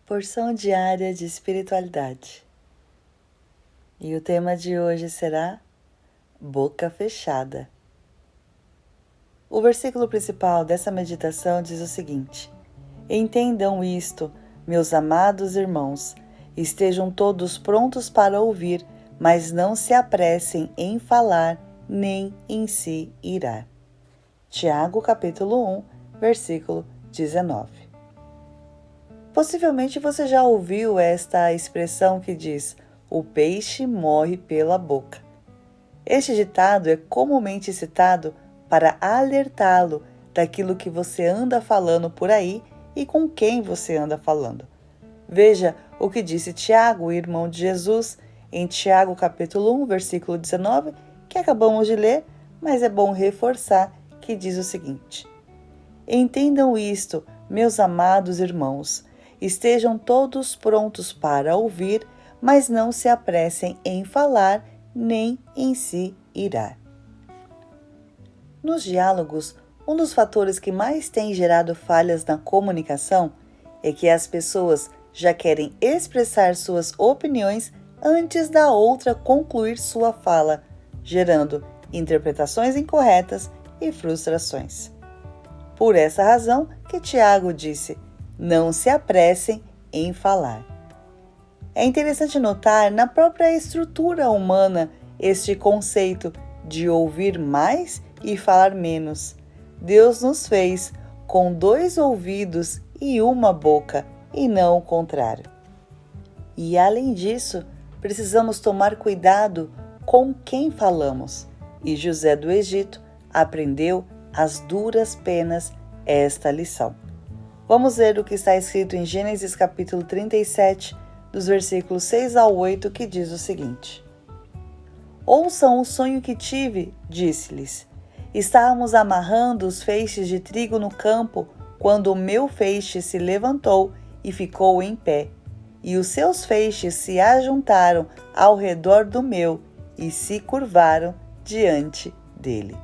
Porção diária de espiritualidade. E o tema de hoje será Boca Fechada. O versículo principal dessa meditação diz o seguinte: Entendam isto, meus amados irmãos, estejam todos prontos para ouvir, mas não se apressem em falar, nem em se irar. Tiago, capítulo 1, versículo 19. Possivelmente você já ouviu esta expressão que diz: o peixe morre pela boca. Este ditado é comumente citado para alertá-lo daquilo que você anda falando por aí e com quem você anda falando. Veja o que disse Tiago, irmão de Jesus, em Tiago capítulo 1, versículo 19, que acabamos de ler, mas é bom reforçar, que diz o seguinte: Entendam isto, meus amados irmãos, estejam todos prontos para ouvir, mas não se apressem em falar, nem em se irar. Nos diálogos, um dos fatores que mais tem gerado falhas na comunicação é que as pessoas já querem expressar suas opiniões antes da outra concluir sua fala, gerando interpretações incorretas e frustrações. Por essa razão que Tiago disse: não se apressem em falar. É interessante notar na própria estrutura humana este conceito de ouvir mais e falar menos. Deus nos fez com 2 ouvidos e uma boca, e não o contrário. E além disso, precisamos tomar cuidado com quem falamos. E José do Egito aprendeu às duras penas esta lição. Vamos ver o que está escrito em Gênesis capítulo 37, dos versículos 6 ao 8, que diz o seguinte: Ouçam o sonho que tive, disse-lhes. Estávamos amarrando os feixes de trigo no campo, quando o meu feixe se levantou e ficou em pé, e os seus feixes se ajuntaram ao redor do meu e se curvaram diante dele.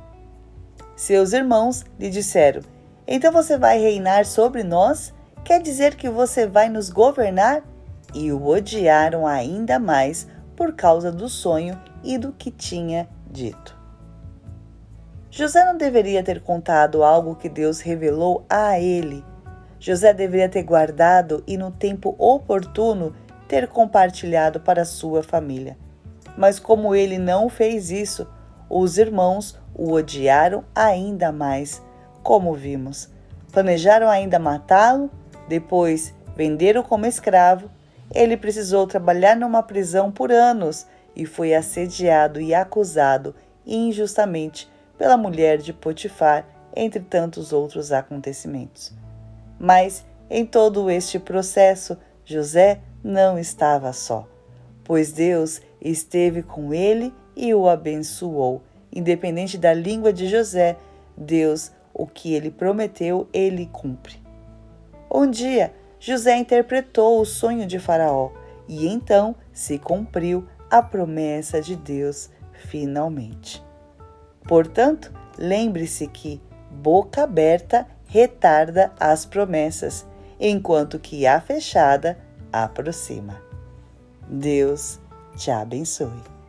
Seus irmãos lhe disseram: Então você vai reinar sobre nós? Quer dizer que você vai nos governar? E o odiaram ainda mais por causa do sonho e do que tinha dito. José não deveria ter contado algo que Deus revelou a ele. José deveria ter guardado e, no tempo oportuno, ter compartilhado para sua família. Mas como ele não fez isso, os irmãos o odiaram ainda mais, como vimos. Planejaram ainda matá-lo, depois venderam como escravo. Ele precisou trabalhar numa prisão por anos e foi assediado e acusado injustamente pela mulher de Potifar, entre tantos outros acontecimentos. Mas, em todo este processo, José não estava só, pois Deus esteve com ele e o abençoou. Independente da língua de José, Deus, o que ele prometeu, ele cumpre. Um dia, José interpretou o sonho de Faraó e então se cumpriu a promessa de Deus finalmente. Portanto, lembre-se que boca aberta retarda as promessas, enquanto que a fechada aproxima. Deus te abençoe.